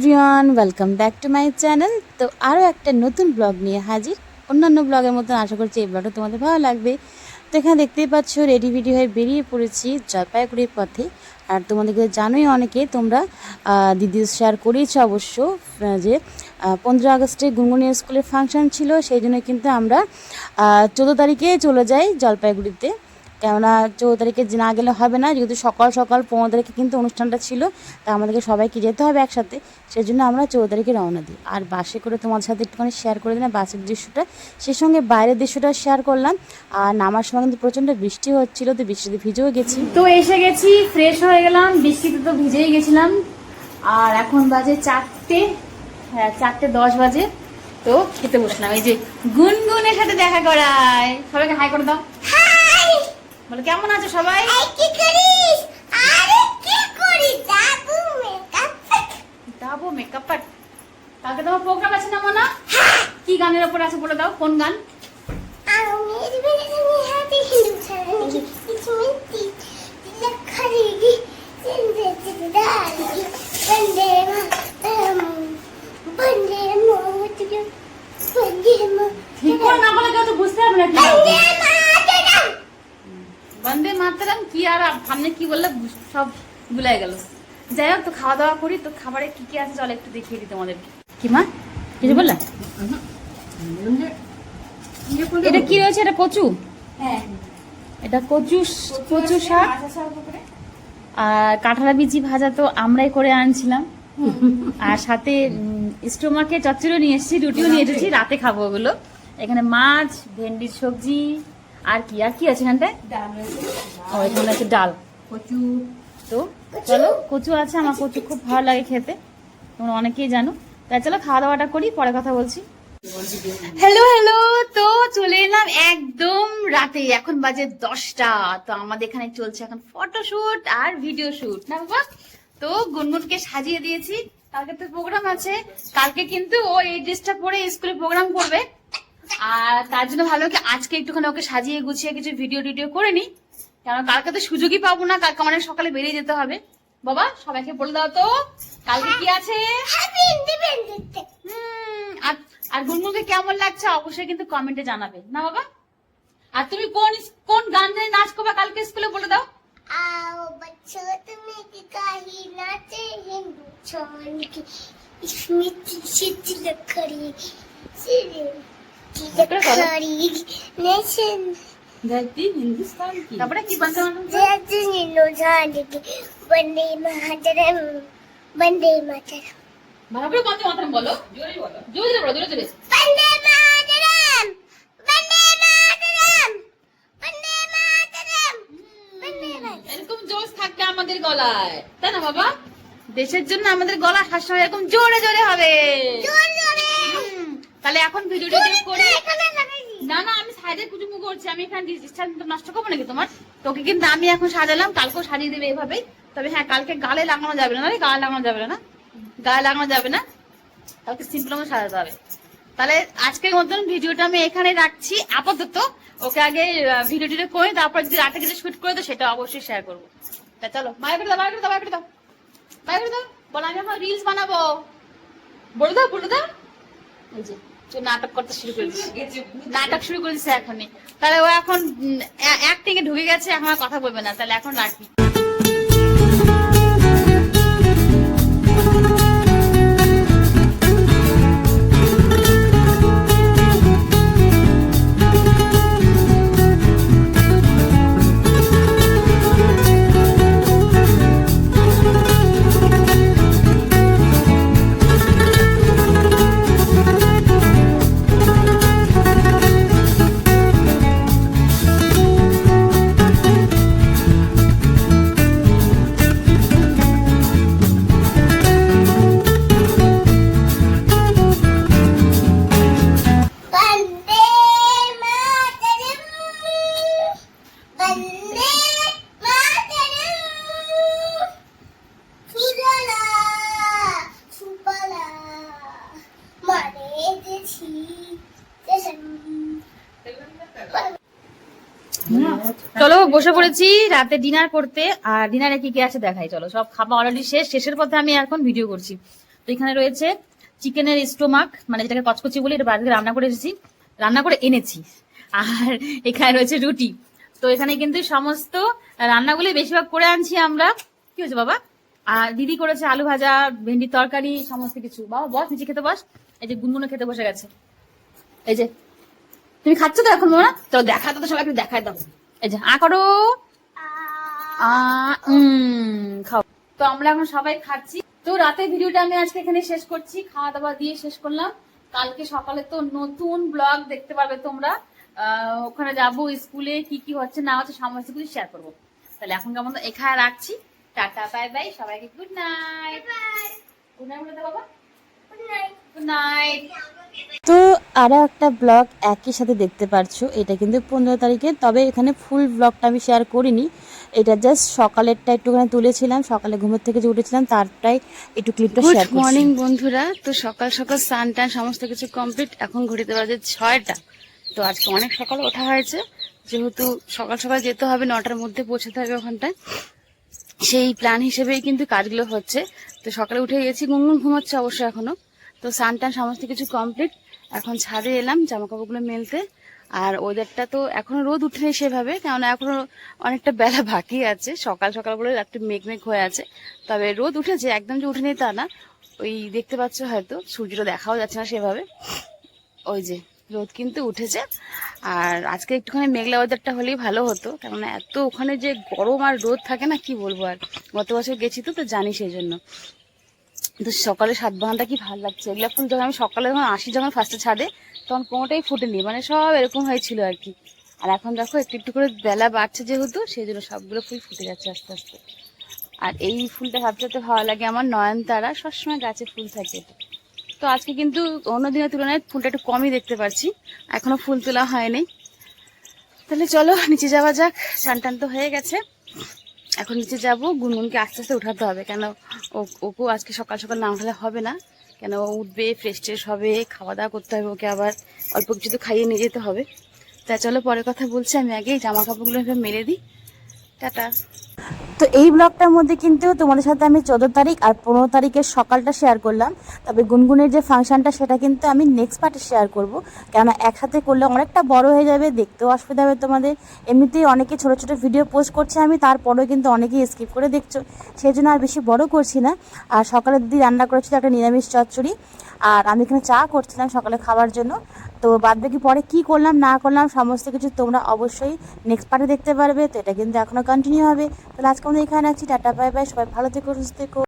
Everyone, welcome back to my channel. তো আরও একটা নতুন ব্লগ নিয়ে হাজির। অন্যান্য ব্লগের মতন আশা করছি এই ব্লগটা তোমাদের ভালো লাগবে। তো এখানে দেখতেই পাচ্ছ রেডি ভিডি হয়ে বেরিয়ে পড়েছি জলপাইগুড়ির পথে। আর তোমাদেরকে জানোই অনেকে তোমরা দিদি শেয়ার করিয়েছো অবশ্য যে 15 আগস্টে গুনগুনি স্কুলের ফাংশন ছিল, সেই জন্য কিন্তু আমরা 14 তারিখে চলে যাই জলপাইগুড়িতে। কেননা 14 তারিখে না গেলে হবে না, যেহেতু সকাল সকাল 15 তারিখে কিন্তু অনুষ্ঠানটা ছিল, তা আমাদেরকে সবাইকে যেতে হবে একসাথে। সেই জন্য আমরা 14 তারিখে রওনা দিই। আর বাসে করে তোমাদের সাথে একটুখানি শেয়ার করে দিলাম বাসের দৃশ্যটা, সেই সঙ্গে বাইরের দৃশ্যটা শেয়ার করলাম। আর নামার সময় কিন্তু প্রচণ্ড বৃষ্টি হচ্ছিলো, তো বৃষ্টিতে ভিজেও গেছি। তো এসে গেছি, ফ্রেশ হয়ে গেলাম, বৃষ্টিতে তো ভিজেই গেছিলাম। আর এখন বাজে 4টে, হ্যাঁ 4:10 বাজে। তো খেতে বসলাম। এই যে গুনগুনের সাথে দেখা করায়, সবাইকে হাই করে দাও। বলো কেমন আছো সবাই? কি করিস? আরে কি করি? যাবো মেকআপ পার্ট। কালকে তোমার প্রোগ্রাম আছে না মনা? কি গানের উপর আছে বলে দাও, কোন গান? ঠিক করে না বলে কেউ তো বুঝতে পারবে না। বন্দে মাতরম কি আর সামনে কি বললে সব ভুলাই গেল। যাই হোক, তো খাওয়া দাওয়া করি। তো খাবারে কি কি আছে চলো একটু দেখিয়ে দিই তোমাদেরকে। কি মা কিছু বললা? এটা কি রয়েছে? এটা কচু। হ্যাঁ, এটা কচু, কচু শাক আর কাঁঠালা বিচি ভাজা তো আমরাই করে আনছিলাম। আর সাথে স্টোমাকে চচ্চড়িও নিয়ে এসেছি, রুটিও নিয়ে এসেছি, রাতে খাবো ওগুলো। এখানে মাছ, ভেন্ডির সবজি, আর কি আছে এখানটায়? ও এখানে আছে ডাল, কচু। তো চলো কচু আছে। আমার কচু খুব ভালো লাগে খেতে, তোমরা অনেকেই জানো। তাই চলো খাওয়া দাওয়াটা করি, পরে কথা বলছি। হ্যালো, তো চলে এলাম একদম রাতে, এখন বাজে 10টা। তো আমাদের এখানে চলছে এখন ফটোশুট আর ভিডিও শুট না বাবা। তো গুনগুনকে সাজিয়ে দিয়েছি, কালকে তো প্রোগ্রাম আছে। কালকে কিন্তু ও এই ড্রেসটা পরে স্কুলে প্রোগ্রাম করবে, আর তার জন্য ভালো কি আজকে একটুখানি ওকে সাজিয়ে গুছিয়ে কিছু ভিডিও করে নি। কারণ কালকে তো সুযোগই পাবো না, কালকে অনেক সকালে বেরিয়ে যেতে হবে। বাবা সবাইকে বলে দাও তো কালকে কি আছে। আর গুনগুনকে কেমন লাগছে অবশ্যই কিন্তু কমেন্টে জানাবে না বাবা। আর তুমি কোন গান নিয়ে নাচ করবে কালকে স্কুলে বলে দাও। आओ बच्चों तुम्हें काही नाचे हिंदू छान की इसमें तिलक लखड़ी सिरे की लखड़ी नेशन धरती हिंदुस्तान की। তারপরে কি বলতে হবে? जय नीलो जाने की वंदे मातरम वंदे मातरम। ভালো করে বলতে মাত্র বলো, জোরে বলো, জোরে বলো, জোরে। वंदे मातरम वंदे मातरम वंदे मातरम वंदे मातरम। এরকম জোশ থাকবে আমাদের গলায়, তাই না বাবা? দেশের জন্য আমাদের গলা সবসময় এরকম জোরে জোরে হবে। जोर जोरे তাহলে এখন ভিডিওটা করে না আমি সাইডে কুচুমু করছি, আমি এখানে ডিস্টেন্স নষ্ট করবো নাকি তোমার? তোকে কিন্তু আমি এখন সাজালাম, কালকেও সাজিয়ে দেবে এভাবেই। তবে হ্যাঁ কালকে গালে লাগানো যাবে না, গায়ে লাগানো যাবে না, গায়ে লাগানো যাবে না, কালকে সিম্পল মতো সাজাতে হবে। তাহলে আজকের মতন ভিডিওটা আমি এখানে রাখছি আপাতত। ওকে আগে ভিডিওটা করে, তারপর যদি রাতে কিছু শুট করে তো সেটা অবশ্যই শেয়ার করবো। তা চলো বাই করে দাও, বাই করে দাও, বাই করে দাও, বাই করে দাও। বলো আমি এখন রিলস বানাবো, বলে দাও, বলে দাও। এই যে নাটক করতে শুরু করে দিচ্ছে, নাটক শুরু করে দিচ্ছে এখনই। তাহলে ও এখন অ্যাক্টিং এ ঢুকে গেছে, এখন আর কথা বলবে না। তাহলে এখন রাখি। वंदे मातरम वंदे मातरम सुजला सुफला माने देছি দেশম। চলো বসে পড়েছি রাতে ডিনার করতে। আর ডিনারে কি কি আছে দেখাই, চলো। সব খাবার অলরেডি শেষের পথে আমি এখন ভিডিও করছি। তো এখানে রয়েছে চিকেনের স্টোমাক, মানে যেটাকে কচকচি বলি, এটা বাড়িতে রান্না করে এসেছি, রান্না করে এনেছি। আর এখানে রয়েছে রুটি। তো এখানে কিন্তু সমস্ত রান্নাগুলি বেশিরভাগ করে আনছি আমরা। কি হয়েছে বাবা? আর দিদি করেছে আলু ভাজা, ভেন্ডির তরকারি, সমস্ত কিছু। বাবা বস, নিচে খেতে বস। এই যে গুনগুনো খেতে বসে গেছে। এই যে তুমি খাচ্ছ তো এখন মামা? তো দেখা তো সবাইকে দেখায় দাও। এই যে করো, খাও। তো আমরা এখন সবাই খাচ্ছি। তো রাতের ভিডিওটা আমি আজকে এখানে শেষ করছি, খাওয়া দাওয়া দিয়ে শেষ করলাম। কালকে সকালে তো নতুন ব্লগ দেখতে পারবে তোমরা। ওখানে যাবো, স্কুলে কি কি হচ্ছে না হচ্ছে সমস্ত কিছু শেয়ার করবো। তাহলে এখন কেমন এখানে রাখছি, টাটা বাই বাই, সবাইকে গুড নাইট। গুড নাইট বলে দাও বাবা, গুড নাইট। তো আরও একটা ব্লগ একই সাথে দেখতে পারছো, এটা কিন্তু 15 তারিখে। তবে এখানে ফুল ব্লগটা আমি শেয়ার করিনি, এটা জাস্ট সকালেরটা একটুখানি তুলেছিলাম, সকালে ঘুমের থেকে যে উঠেছিলাম তারটাই একটু ক্লিপটা শেয়ার করছি। মর্নিং বন্ধুরা, তো সকাল সকাল স্নান টান সমস্ত কিছু কমপ্লিট। এখন ঘড়িতে বাজে 6টা। তো আজকে অনেক সকালে ওঠা হয়েছে, যেহেতু সকাল সকাল যেতে হবে, 9টার মধ্যে পৌঁছাতে হবে ওখানটায়। সেই প্ল্যান হিসেবেই কিন্তু কাজগুলো হচ্ছে। তো সকালে উঠে গেছি, গুনগুন ঘুমাচ্ছে অবশ্য এখনো। তো স্নান টান সমস্ত কিছু কমপ্লিট, এখন ছাদে এলাম জামা কাপড়গুলো মেলতে। আর ওয়েদারটা তো এখনো রোদ উঠেনি সেভাবে, কেননা এখনো অনেকটা বেলা বাকি আছে। সকাল সকাল বলে একটু মেঘ মেঘ হয়ে আছে, তবে রোদ উঠেছে, একদম যে উঠেনি তা না। ওই দেখতে পাচ্ছ হয়তো সূর্যটা দেখাও যাচ্ছে না সেভাবে, ওই যে রোদ কিন্তু উঠেছে। আর আজকে একটুখানি মেঘলা ওয়েদারটা হলেই ভালো হতো, কেননা এত ওখানে যে গরম আর রোদ থাকে না, কি বলবো। আর গত বছর গেছি তো জানি, সেই জন্য। তো সকালে 7 বাগানটা কি ভালো লাগছে। এগুলো ফুল যখন আমি সকালে যখন আসি, যখন ফার্স্টে ছাদে, তখন কোনোটাই ফুটেনি, মানে সব এরকম হয়েছিল আর কি। আর এখন দেখো একটু একটু করে বেলা বাড়ছে যেহেতু, সেই জন্য সবগুলো ফুল ফুটে যাচ্ছে আস্তে আস্তে। আর এই ফুলটা সবচেয়ে ভালো লাগে আমার, নয়নতারা, সবসময় গাছে ফুল থাকে এটা। তো আজকে কিন্তু অন্য দিনের তুলনায় ফুলটা একটু কমই দেখতে পাচ্ছি, এখনো ফুল তোলা হয়নি। তাহলে চলো নিচে যাওয়া যাক, স্নান টান তো হয়ে গেছে, এখন নিচে যাব। গুনগুনকে আস্তে আস্তে উঠাতে হবে, কেন ওকেও আজকে সকাল সকাল না উঠালে হবে না, কেন ও উঠবে, ফ্রেশ ট্রেশ হবে, খাওয়া দাওয়া করতে হবে ওকে, আবার অল্প কিছু তো খাইয়ে নিয়ে যেতে হবে। তা চলো পরে কথা বলছি, আমি আগে জামা কাপড়গুলো মেলে দিই। টাটা। তো এই ব্লগটার মধ্যে কিন্তু তোমাদের সাথে আমি 14 তারিখ আর 15 তারিখের সকালটা শেয়ার করলাম। তবে গুনগুনের যে ফাংশনটা সেটা কিন্তু আমি নেক্সট পার্টে শেয়ার করব, কেননা একসাথে করলে অনেকটা বড় হয়ে যাবে, দেখতেও অসুবিধা হবে তোমাদের। এমনিতেই অনেকে ছোট ছোট ভিডিও পোস্ট করছে আমি, তারপরেও কিন্তু অনেকেই স্কিপ করে দেখছো, সেই জন্য আর বেশি বড় করছি না। আর সকালে দিদি রান্না করেছিল একটা নিরামিষ চচ্চড়ি, আর আমি এখানে চা করছিলাম সকালে খাওয়ার জন্য। তো বাদ বাকি পরে কী করলাম না করলাম সমস্ত কিছু তোমরা অবশ্যই নেক্সট পার্টে দেখতে পারবে। তো এটা কিন্তু এখনও কন্টিনিউ হবে। তাহলে আজকে আমাদের এখানে রাখছি, টাটা বাই বাই, সবাই ভালো থেকো, সুস্থ থেকো।